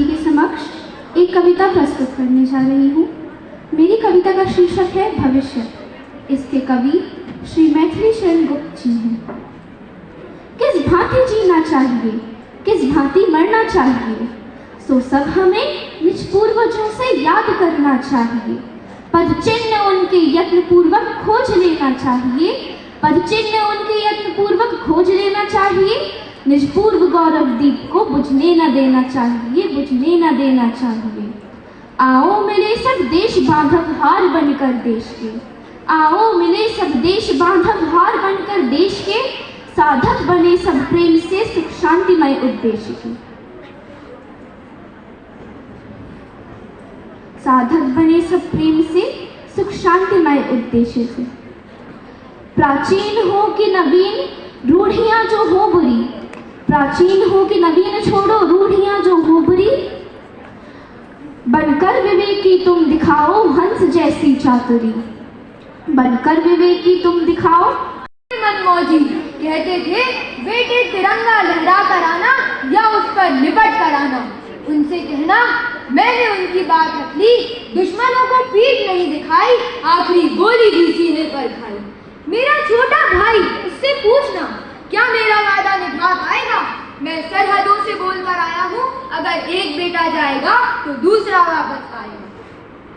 के समक्ष एक कविता प्रस्तुत करने जा रही हूँ। मेरी कविता का शीर्षक है भविष्य। इसके कवि श्री मैथिली शरण गुप्त जी हैं। किस भांति जीना चाहिए, किस भांति मरना चाहिए, सो सब हमें निज पूर्वजों से याद करना चाहिए। पद चिन्ह उनके यत्न पूर्वक खोज लेना चाहिए, पद चिन्ह उनके यत्न पूर्वक खोज लेना चाहिए। निज पूर्व गौरव दीप को बुझने न देना चाहिए, बुझने न देना चाहिए। आओ मिले सब देश बांधव हार बनकर देश के, आओ मिले सब देश बांधव हार बनकर देश के। साधक बने सब प्रेम से सुख शांतिमय उद्देश्य के, साधक बने सब प्रेम से सुख शांतिमय उद्देश्य से। प्राचीन हो कि नवीन रूढ़ियां जो हो बुरी, प्राचीन हो कि नवीन छोड़ो रूढ़ियां जो हो बुरी। बनकर विवेकी तुम दिखाओ हंस जैसी चातुरी, बनकर विवेकी तुम दिखाओ। मनमौजी कहते थे बेटे तिरंगा लहरा कर आना या उस पर लिपट कर आना। उनसे कहना मैंने उनकी बात रख ली, दुश्मनों को पीठ नहीं दिखाई, आखिरी गोली भी सीने पर खाई। मेरा छोटा भाई उससे पूछना क्या मेरा वादा निभा पाएगा। मैं सरहदों से बोलकर आया हूँ, अगर एक बेटा जाएगा तो दूसरा वापस आएगा।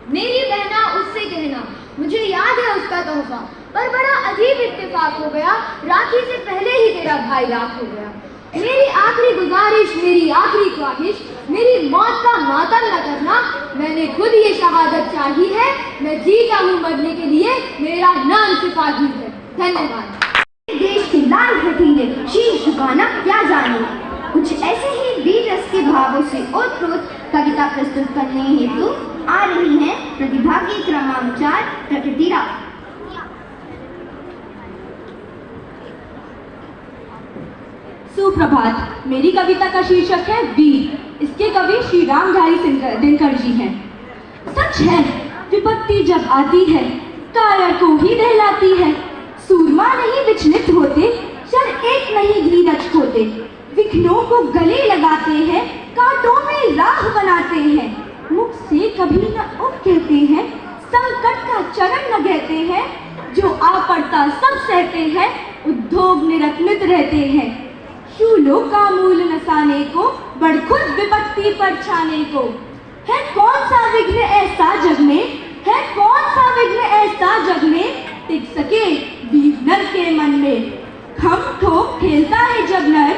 मेरी बहना उससे कहना मुझे याद है उसका तोहफा, पर बड़ा अजीब इत्तेफाक हो गया, राखी से पहले ही तेरा भाई राख हो गया। मेरी आखिरी गुजारिश, मेरी आखिरी ख्वाहिश, मेरी मौत का मातम न करना। मैंने खुद ये शहादत चाही है, मैं जीता हूँ मरने के लिए, मेरा नाम सिपाही है। धन्यवाद। देश की लाल हठीले शीश झुकाना क्या जाने। कुछ ऐसे ही वीर रस के भावों से ओतप्रोत कविता प्रस्तुत करने हेतु आ रही है प्रतिभागी क्रमांक 4 प्रकृति राव। सुप्रभात। मेरी कविता का शीर्षक है वीर। इसके कवि श्री रामधारी दिनकर जी हैं। सच है विपत्ति जब आती है कायर को ही दहलाती है। सूरमा नहीं विचलित होते, क्षण एक नहीं धीरज खोते। विघ्नों को गले लगाते हैं, कांटों में राह बनाते हैं। मुख से कभी न उफ कहते हैं, संकट का चरण न कहते हैं। जो आ पड़ता सब सहते हैं, उद्योग निरत्नित रहते हैं। शूलों का मूल नसाने को, बढ़ खुद विपत्ति पर छाने को। है कौन सा विघ्न ऐसा जग में, है कौन सा विघ्न ऐसा जग में, टिक सके वीर नर के मन में। खम ठोक खेलता है जब नर,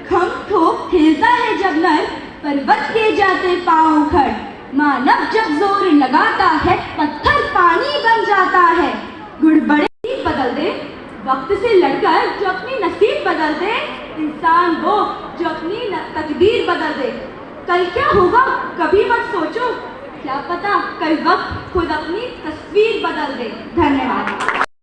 खम ठोक खेलता है जब नर, पर्वत के जाते पांव उखड़। मानव जब जोर लगाता है, पत्थर पानी बन जाता है। गुड़बड़े बदल दे वक्त से लड़कर, जो अपनी नसीब बदल दे। इंसान वो जो अपनी तकदीर बदल दे। कल क्या होगा कभी मत सोचो, क्या पता कल वक्त खुद अपनी तस्वीर बदल दे। धन्यवाद।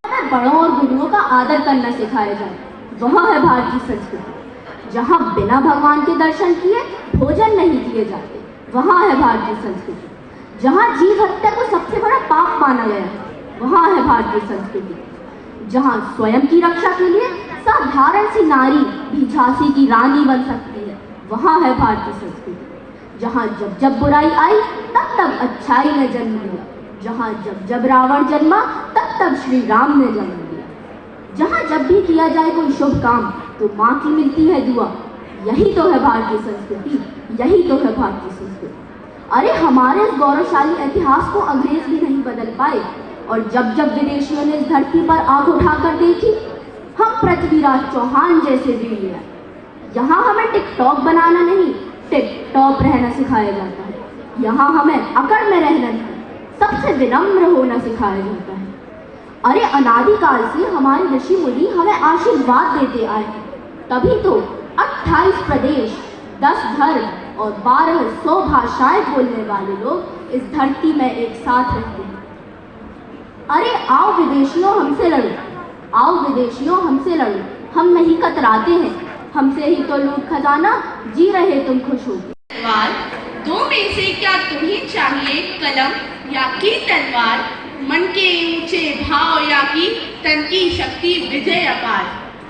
हमें बड़ों और गुरुओं का आदर करना सिखाया जाए, वह है भारतीय संस्कृति। जहाँ बिना भगवान के दर्शन किए भोजन नहीं किए जाते, वहाँ है भारतीय संस्कृति। जहाँ जीव हत्या को सबसे बड़ा पाप माना गया है, वहाँ है भारतीय संस्कृति। जहाँ स्वयं की रक्षा के लिए साधारण सी नारी भी झांसी की रानी बन सकती है, वहाँ है भारतीय संस्कृति। जहाँ जब जब बुराई आई तब तब अच्छाई ने जन्म लिया, जहाँ जब जब रावण जन्मा तब तब श्री राम ने जन्म लिया। जहाँ जब भी किया जाए कोई शुभ काम तो माँ की मिलती है दुआ। यही तो है भारतीय संस्कृति, यही तो है भारतीय संस्कृति। अरे हमारे इस गौरवशाली इतिहास को अंग्रेज भी नहीं बदल पाए, और जब जब विदेशियों ने इस धरती पर आंख उठाकर देखी, हम पृथ्वीराज चौहान जैसे वीर हैं। यहाँ हमें टिकटॉक बनाना नहीं, टिकटॉक रहना सिखाया जाता है। यहाँ हमें अकड़ में रहना नहीं, सबसे विनम्र होना सिखाया जाता है। अरे अनादिकाल से हमारे ऋषि मुनि हमें आशीर्वाद देते आए, तभी तो 28 प्रदेश, 10 धर्म और 1200 भाषाएं बोलने वाले लोग इस धरती में एक साथ रहते हैं। अरे आओ विदेशियों हमसे लड़ो, आओ विदेशियों हमसे लड़ो, हम नहीं कतराते हैं, हमसे ही तो लूट खजाना, जी रहे तुम खुश हो। तलवार दो में से क्या तुम्हें चाहिए, कलम या की तलवार। मन के ऊंचे भाव या की तन की शक्ति विजय अपार।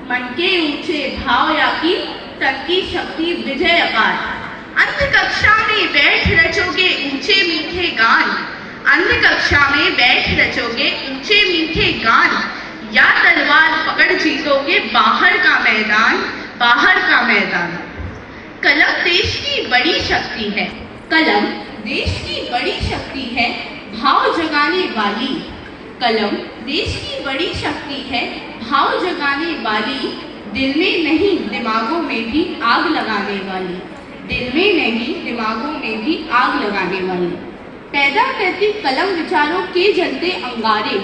मन के ऊंचे भाव या की तन की शक्ति विजय अपार। अंत कक्षा में में बैठ रचोगे ऊंचे मीठे गान, अंध कक्षा में बैठ रचोगे ऊंचे मीठे गान, या तलवार पकड़ जीतोगे बाहर का मैदान, बाहर का मैदान। कलम देश की बड़ी शक्ति है, कलम देश की बड़ी शक्ति है, भाव जगाने वाली। कलम देश की बड़ी शक्ति है, भाव जगाने वाली, दिल में नहीं दिमागों में भी आग लगाने वाली, दिल में नहीं दिमागों में भी आग लगाने वाली। पैदा करती कलम विचारों के जलते अंगारे,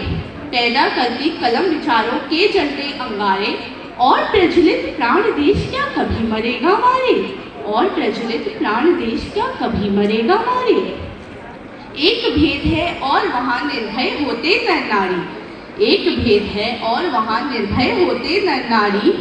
पैदा करती कलम विचारों के जलते अंगारे, और प्रज्वलित प्राण देश क्या कभी मरेगा मारे, और प्रज्वलित प्राण देश क्या कभी मरेगा मारे। एक भेद है और वहाँ निर्भय होते नर नारी, एक भेद है और वहाँ निर्भय होते नर नारी।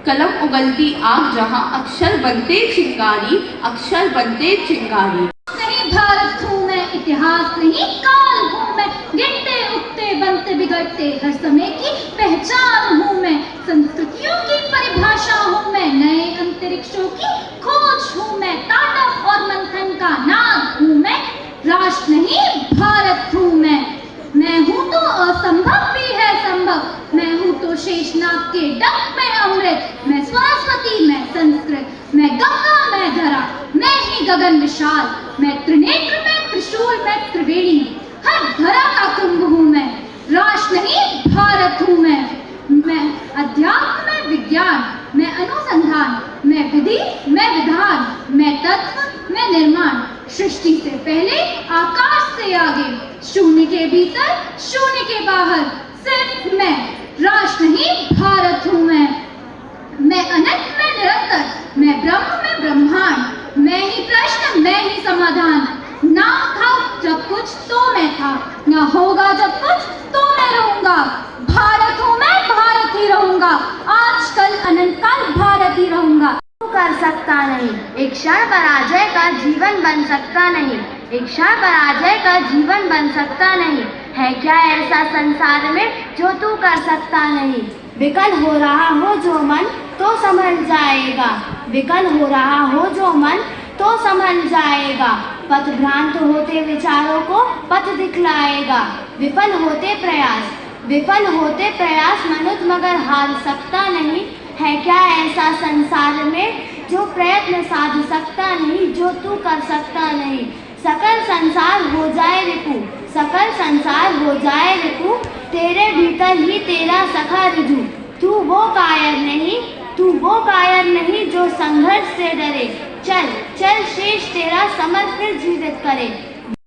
कलम उगलती आग जहाँ अक्षर बनते चिंगारी, अक्षर बनते चिंगारी। नहीं भारत हूँ मैं, इतिहास नहीं काल हूँ मैं, गिरते उठते बनते बिगड़ते हर समय की पहचान हूँ मैं, संस्कृतियों की परिभाषा हूँ मैं, नए अंतरिक्षों की खोज हूँ मैं, तांडव और मंथन का नाद हूँ मैं, राष्ट्र नहीं भारत हूँ मैं हूँ तो असंभव भी है संभव, मैं हूँ तो शेषनाग के डंक में अमृत, मैं सरस्वती मैं संस्कृत, मैं गंगा मैं धरा, मैं ही गगन विशाल, मैं त्रिनेत्र मैं त्रिशूल मैं त्रिवेणी, हर धरा का कुंभ हूँ मैं, राष्ट्र नहीं भारत हूँ मैं अध्यात्म मैं विज्ञान, मैं अनुसंधान, मैं विधि मैं विधान, मैं तत्व मैं निर्माण, सृष्टि से पहले आकाश से आगे, शून्य के भीतर शून्य के बाहर, सिर्फ मैं, राष्ट्र नहीं भारत हूँ मैं अनंत मैं निरंतर, मैं ब्रह्म मैं ब्रह्मांड, मैं ही प्रश्न मैं ही समाधान, ना था जब कुछ तो मैं था, ना होगा जब कुछ तो मैं रहूंगा, भारत हूँ मैं भारत ही रहूंगा, आज कल अनंत काल भारत ही रहूंगा। कर सकता नहीं, एक क्षण पराजय का जीवन बन सकता नहीं, एक क्षण पराजय का जीवन बन सकता नहीं, है क्या ऐसा संसार में जो तू कर सकता नहीं। विकल हो रहा हो जो मन तो संभल जाएगा, विकल हो रहा हो जो मन तो संभल जाएगा, पथ भ्रांत होते विचारों को पथ दिखलाएगा, विफल होते प्रयास मनुष्य मगर हार सकता नहीं, है क्या ऐसा संसार में जो प्रयत्न साध सकता नहीं, जो तू कर सकता नहीं। सकल संसार हो जाए रिपु, सकल संसार हो जाए रिपु, तेरे भीतर ही तेरा सखा रिजु, तू वो कायर नहीं जो संघर्ष से डरे, चल चल शेष तेरा समर फिर जीवित करे।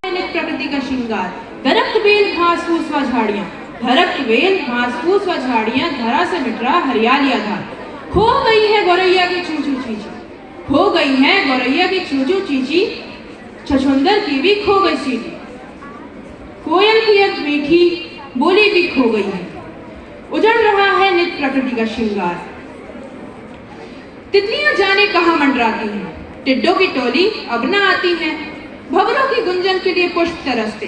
प्रकृति का श्रृंगार, दरख्त बेल घास फूस व झाड़ियाँ, दरख्त बेल घास फूस व झाड़ियाँ, धरा से मिट रहा हरियाली आधार, खो गई है गौरैया की चूचू चीची, खो गई है गौरैया की चूचू चीची, छछुंदर की भी खो गई सीटी, कोयल की एक मीठी बोली भी खो गई है, उजड़ रहा है नित्य प्रकृति का श्रृंगार। तितलियां जाने कहाँ मंडराती हैं, टिड्डों की टोली अब न आती है, भंवरों की गुंजन के लिए पुष्प तरसते,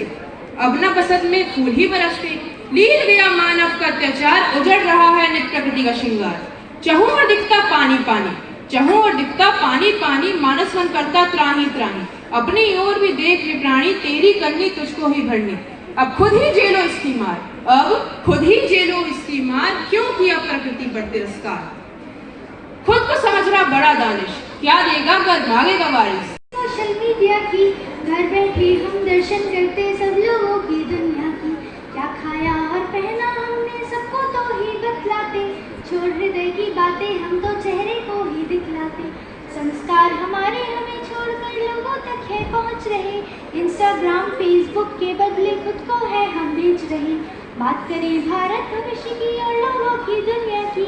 अब न बसंत में फूल ही बरसते, लील गया मानव का अत्याचार, उजड़ रहा है नित्य प्रकृति का श्रृंगार। चहूं और दिखता पानी पानी, चहूं और दिखता पानी पानी, मानस मन करता त्राही त्राही, अपनी ओर भी देख वे प्राणी, तेरी करनी तुझको ही भरनी, अब खुद ही जेलो इसकी मार, अब खुद ही जेलो इसकी मार, क्यों किया प्रकृति पर तिरस्कार। खुद को समझ रहा बड़ा दानिश, क्या देगा पर मांगेगा वारिस। सोशल मीडिया की घर बैठे हम दर्शन करते सब लोगों की दुनिया की, क्या खाया और पहना हमने सबको तो ही बतलाते, छोड़ हृदय की बातें हम तो चेहरे को ही दिखलाते, संस्कार हमारे हमें छोड़कर लोगों तक है पहुंच रहे, इंस्टाग्राम फेसबुक के बदले खुद को है हम बेच रहे। बात करें भारत भविष्य की और लोगों की दुनिया की,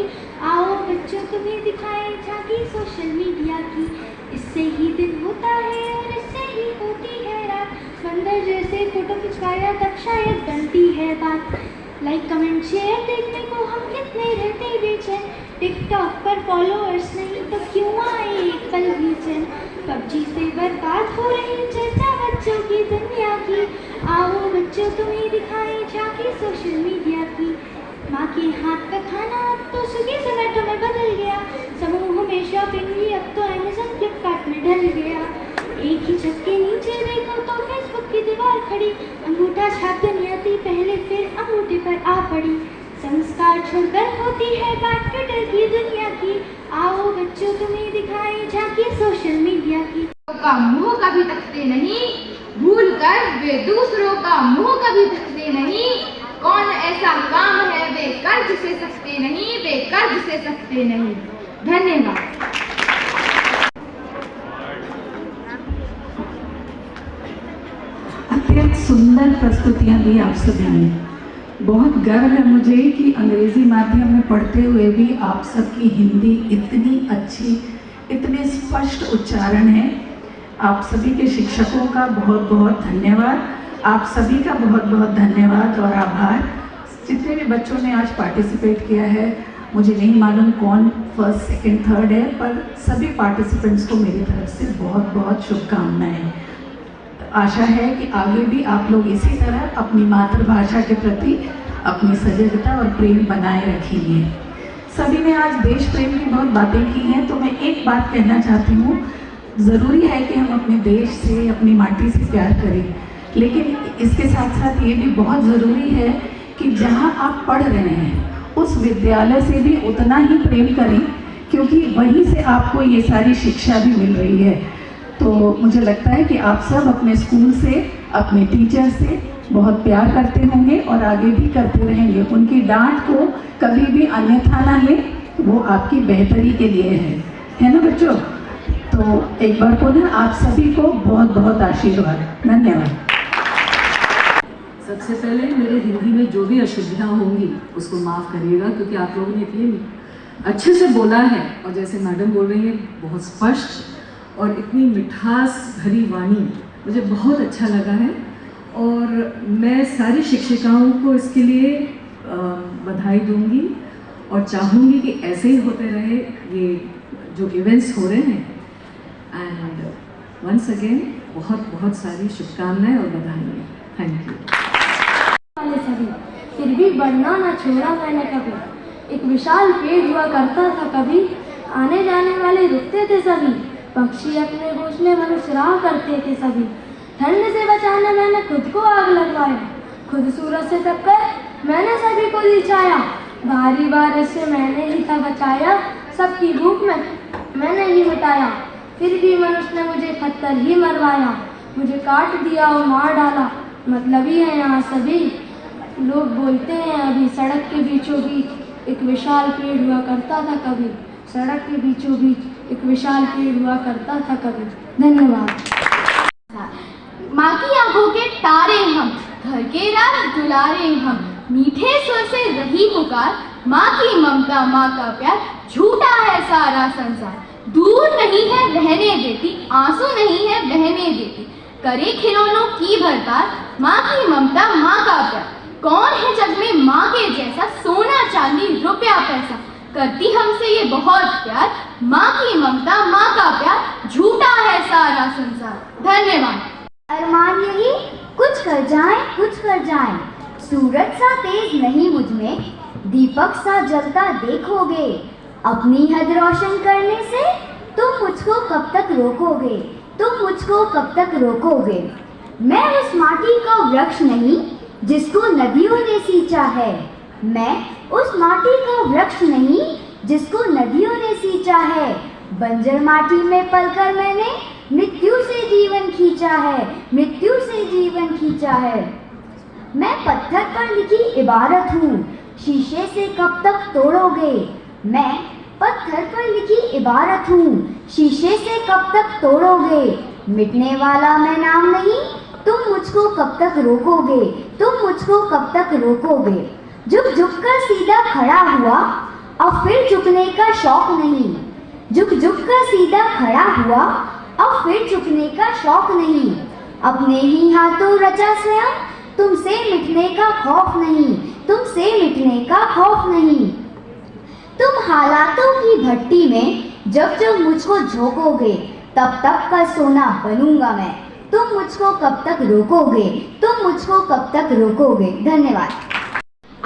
आओ बच्चों तुम्हें दिखाएं झांकी सोशल मीडिया की, इससे ही दिन होता है और इससे ही होती है रात, बंदर जैसे फोटो खिंचवाया तब शायद बनती है बात, लाइक कमेंट शेयर देखने को हम कितने रहते बेचैन, टिकटॉक पर फॉलोअर्स नहीं तो क्यों आए एक पल भी चैन, पबजी से बर्बाद हो रही चर्चा बच्चों की दुनिया की, आओ बच्चों तुम्हें दिखाएं झांकी सोशल मीडिया की, माँ के हाथ का खाना अब तो स्विगी जोमैटो में बदल गया, समूह में शॉपिंग भी अब तो अमेज़न फ्लिपकार्ट में ढल गया। छात्र नियति पहले फिर अंगूठे पर आ पड़ी। संस्कार छोड़कर होती है बात कटर की दुनिया की। आओ बच्चों तुम्हें दिखाएं झांकी सोशल मीडिया की। का मुंह कभी तकते नहीं, भूल कर वे दूसरों का मुंह कभी तकते नहीं। कौन ऐसा काम है वे कर्ज से सकते नहीं, वे कर्ज से सकते नहीं। धन्यवाद। अत्यंत सुंदर प्रस्तुतियां दी आप सभी ने। बहुत गर्व है मुझे कि अंग्रेजी माध्यम में पढ़ते हुए भी आप सबकी हिंदी इतनी अच्छी, इतने स्पष्ट उच्चारण है। आप सभी के शिक्षकों का बहुत बहुत धन्यवाद। आप सभी का बहुत बहुत धन्यवाद और आभार। जितने भी बच्चों ने आज पार्टिसिपेट किया है, मुझे नहीं मालूम कौन फर्स्ट, सेकंड, थर्ड है, पर सभी पार्टिसिपेंट्स को मेरी तरफ से बहुत बहुत शुभकामनाएं। आशा है कि आगे भी आप लोग इसी तरह अपनी मातृभाषा के प्रति अपनी सजगता और प्रेम बनाए रखेंगे। सभी ने आज देश प्रेम की बहुत बातें की हैं, तो मैं एक बात कहना चाहती हूँ। ज़रूरी है कि हम अपने देश से, अपनी माटी से प्यार करें, लेकिन इसके साथ साथ ये भी बहुत ज़रूरी है कि जहाँ आप पढ़ रहे हैं उस विद्यालय से भी उतना ही प्रेम करें, क्योंकि वहीं से आपको ये सारी शिक्षा भी मिल रही है। तो मुझे लगता है कि आप सब अपने स्कूल से, अपने टीचर से बहुत प्यार करते होंगे और आगे भी करते रहेंगे। उनकी डांट को कभी भी अन्यथा ना लें, वो आपकी बेहतरी के लिए है ना बच्चों? तो एक बार पुनः आप सभी को बहुत बहुत आशीर्वाद। धन्यवाद। सबसे पहले मेरे हिंदी में जो भी अशुद्धियाँ होंगी उसको माफ़ करिएगा, क्योंकि आप लोगों ने इतनी अच्छे से बोला है और जैसे मैडम बोल रही हैं बहुत स्पष्ट और इतनी मिठास भरी वाणी, मुझे बहुत अच्छा लगा है। और मैं सारी शिक्षिकाओं को इसके लिए बधाई दूंगी और चाहूँगी कि ऐसे ही होते रहे ये जो इवेंट्स हो रहे हैं। एंड वंस अगेन बहुत बहुत सारी शुभकामनाएं और बधाई। Thank you. सभी फिर भी बढ़ना न छोड़ा मैंने कभी। एक विशाल पेड़ हुआ करता था कभी, आने जाने वाले रुकते थे सभी। पक्षी अपने घोंसले मनुष्य राह करते थे सभी। ठंड से बचाने मैंने खुद को आग लगवाया, खुद सूरज से तपकर मैंने सभी को दिखाया। भारी बारिश से मैंने ही था बचाया, सबकी भूख में मैंने ही मिटाया। फिर भी मनुष्य ने मुझे पत्थर ही मरवाया, मुझे काट दिया और मार डाला। मतलब ही है यहाँ सभी लोग बोलते हैं अभी। सड़क के बीचों बीच एक विशाल पेड़ हुआ करता था कभी। सड़क के बीचों बीच एक विशाल पेड़ हुआ करता था कभी। धन्यवाद। माँ की आंखों के तारे हम, घर के राज दुलारे हम। मीठे स्वर से रही पुकार, माँ की ममता, माँ का प्यार। झूठा है सारा संसार, दूर नहीं है रहने देती, आंसू नहीं है बहने देती। करे खिलौनों की भरपार, माँ की ममता, माँ का प्यार। कौन है जग में माँ के जैसा, सोना चांदी रुपया पैसा। करती हमसे ये बहुत प्यार, माँ की ममता, माँ का प्यार। झूठा है सारा संसार। धन्यवाद। अरमान यही कुछ कर जाएं, कुछ कर जाएं। सूरज सा तेज नहीं मुझ में, दीपक सा जलता देखोगे। अपनी हद रोशन करने से तुम मुझको कब तक रोकोगे, तुम मुझको कब तक रोकोगे। मैं उस माटी का वृक्ष नहीं जिसको नदियों ने सींचा है। मैं उस माटी का वृक्ष नहीं जिसको नदियों ने सींचा है। बंजर माटी में पलकर मैंने मृत्यु से जीवन खींचा है, मृत्यु से जीवन खींचा है। मैं पत्थर पर लिखी इबारत हूँ, शीशे से कब तक तोड़ोगे। मैं पत्थर पर लिखी इबारत हूँ, शीशे से कब तक तोड़ोगे। मिटने वाला मैं नाम नहीं, तुम मुझको कब तक रोकोगे, तुम मुझको कब तक रोकोगे। झुक झुक कर सीधा खड़ा हुआ, अब फिर झुकने का शौक नहीं। झुक झुक कर सीधा खड़ा हुआ, अब फिर झुकने का शौक नहीं। अपने ही हाथों रचा स्वयं, तुमसे मिटने का खौफ नहीं, तुमसे मिटने का खौफ नहीं। तुम हालातों की भट्टी में जब जब मुझको झोंकोगे, तब तब का सोना बनूंगा मैं। तुम मुझको कब तक रोकोगे, तुम मुझको कब तक रोकोगे। धन्यवाद।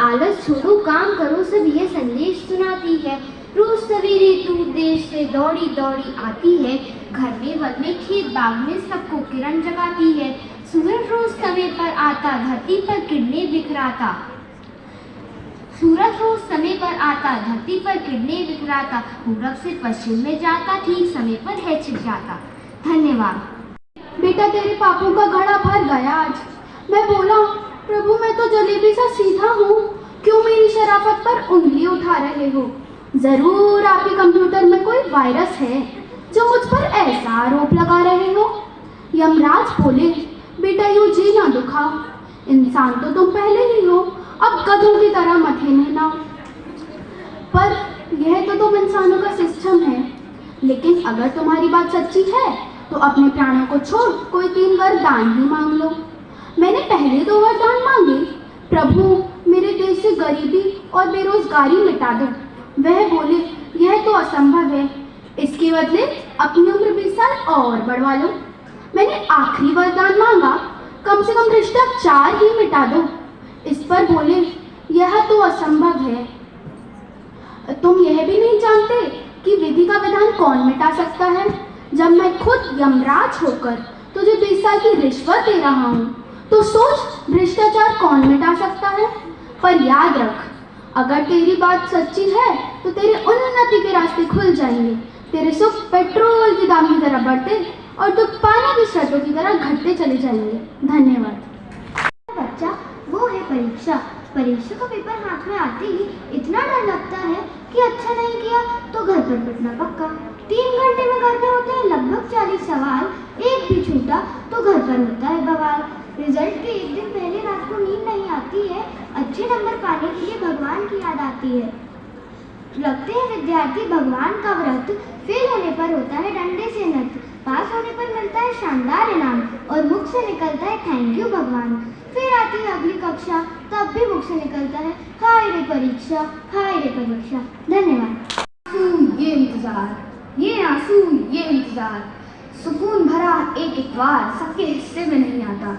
आलस छोड़ो काम करो सब ये संदेश सुनाती है। रोज सवेरे तू देश से दौड़ी दौड़ी आती है। घर में वन में खेत बाग में सबको किरण जगाती है। सूरज रोज समय पर आता, धरती पर किरणें बिखराता। सूरज रोज समय पर आता, धरती पर किरणें बिखराता, पूरब से पश्चिम में जाता, ठीक समय पर है छिप जाता। धन्यवाद। बेटा तेरे पापों का घड़ा भर गया आज। मैं बोला, प्रभु मैं तो जलेबी सा सीधा हूँ, क्यों मेरी शराफत पर उंगली उठा रहे हो? जरूर आपके कंप्यूटर में कोई वायरस है जो मुझ पर ऐसा आरोप लगा रहे हो। यमराज बोले, बेटा यूं जी ना दुखाओ, इंसान तो तुम पहले ही हो, अब गधों की तरह मत हिलना। पर यह तो तुम इंसानों का सिस्टम है। लेकिन अगर तुम्हारी बात सच्ची है तो अपने प्राणों को छोड़ कोई 3 वरदान ही मांग लो। मैंने पहले 2 वरदान मांगे, प्रभु मेरे देश से गरीबी और बेरोजगारी मिटा दो। वह बोले, यह तो असंभव है, इसके बदले अपनी उम्र 20 साल और बढ़वा लो। मैंने आखिरी वरदान मांगा, कम से कम भ्रष्टाचार ही मिटा दो। इस पर बोले, यह तो असंभव है। तुम यह भी नहीं जानते कि विधि का विधान कौन मिटा सकता है? जब मैं खुद यमराज होकर तुझे 20 साल की रिश्वत दे रहा हूँ, तो सोच भ्रष्टाचार कौन मिटा सकता है? पर याद रख, अगर तेरी बात सच्ची है तो तेरे उन्नति के रास्ते खुल जाएंगे। तेरे सुख पेट्रोल के दाम की तरह बढ़ते और दुख पानी की शर्तों की तरह घटते चले जाएंगे। धन्यवाद। बच्चा, वो है परीक्षा। परीक्षा का पेपर हाथ में आते ही इतना डर लगता है कि अच्छा नहीं किया तो घर पर पिटना पक्का। 3 घंटे में घर पे होते हैं लगभग 40 सवाल, एक भी छूटा तो घर पर होता है बवाल। रिजल्ट के एक दिन पहले रात को नींद नहीं आती है, अच्छे नंबर पाने के लिए भगवान की याद आती है। रखते हैं विद्यार्थी भगवान का व्रत, फेल होने पर होता है डंडे से नृत्य, पास होने पर मिलता है शानदार इनाम और मुख से निकलता है थैंक यू भगवान। फिर आती है अगली कक्षा, तब भी मुख से निकलता है हाय रे परीक्षा, हाय रे परीक्षा। धन्यवाद। आंसू ये इंतजार, ये आंसू ये इंतजार, सुकून भरा एक इतवार सबके हिस्से में नहीं आता।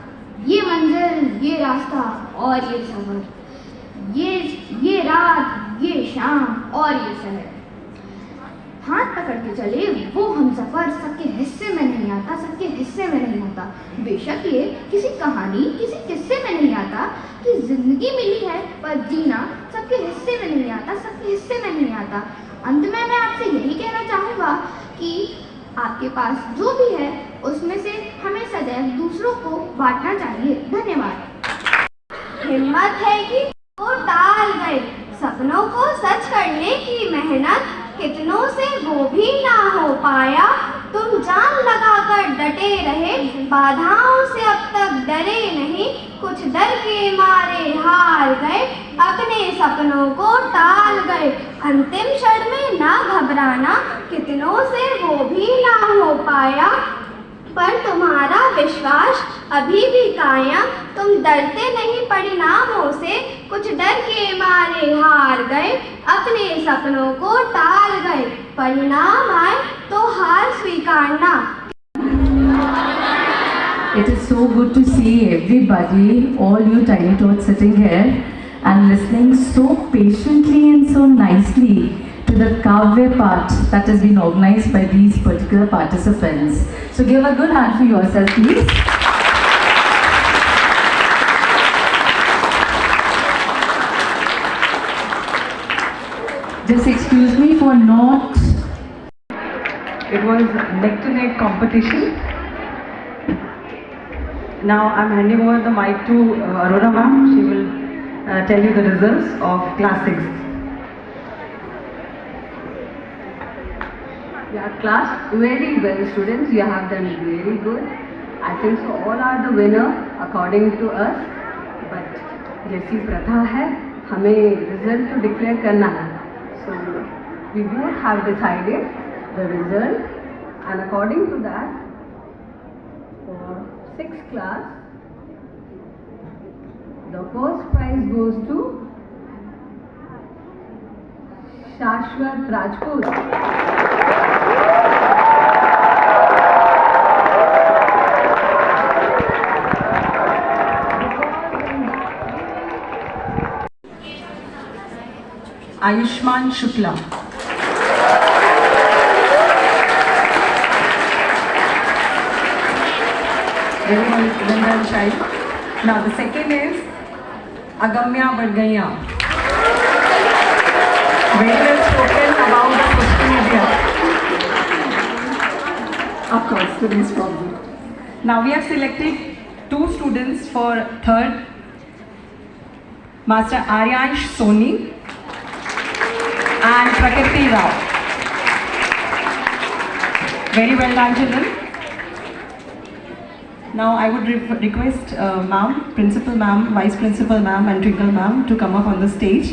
ये मंजिल ये रास्ता और ये सफर, ये रात ये शाम और ये शहर, हाथ पकड़ के चले वो हम सफर सबके हिस्से में नहीं आता, सबके हिस्से में नहीं आता। बेशक ये किसी कहानी किसी किस्से में नहीं आता कि जिंदगी मिली है पर जीना सबके हिस्से में नहीं आता, सबके हिस्से में नहीं आता। अंत में मैं आपसे यही कहना चाहूँगा कि आपके पास जो भी है उसमें से हमें सदैव दूसरों को बांटना चाहिए। धन्यवाद। हिम्मत है कि वो टाल गए, सपनों को सच करने की मेहनत कितनों से वो भी ना हो पाया। तुम जान लगाकर डटे रहे, बाधाओं से अब तक डरे नहीं, कुछ डर के मारे हार गए, अपने सपनों को टाल गए। अंतिम क्षण में ना घबराना, कितनों से वो भी ना हो पाया, पर तुम्हारा विश्वास अभी भी कायम, तुम डरते नहीं परिणामों से, कुछ डर के मारे हार गए, अपने सपनों को टाल गए, परिणाम आए तो हार स्वीकारना। It is so good to see everybody, all you tiny tots sitting here and listening so patiently and so nicely to the Kavya part that has been organized by these particular participants. So give a good hand for yourself, please. Just excuse me for not... It was neck to neck competition. Now I'm handing over the mic to Aurora ma'am. She will tell you the results of class 6. Yeah, class, very well students, you have done very good. I think so all are the winner according to us. But जैसी प्रथा है, हमें result तो declare करना है. So we both have decided the result, and according to that, for 6th class, the first prize goes to Shashwat Rajput. Ayushman Shukla. Very well child. Now the second is Agamya Badgaya. Very well spoken about the social media. Of course, today's problem. Now we have selected 2 students for third. Master Aryansh Soni and Prakriti Rao. Very well done, children. Now I would request ma'am, principal ma'am, vice principal ma'am and Twinkle ma'am to come up on the stage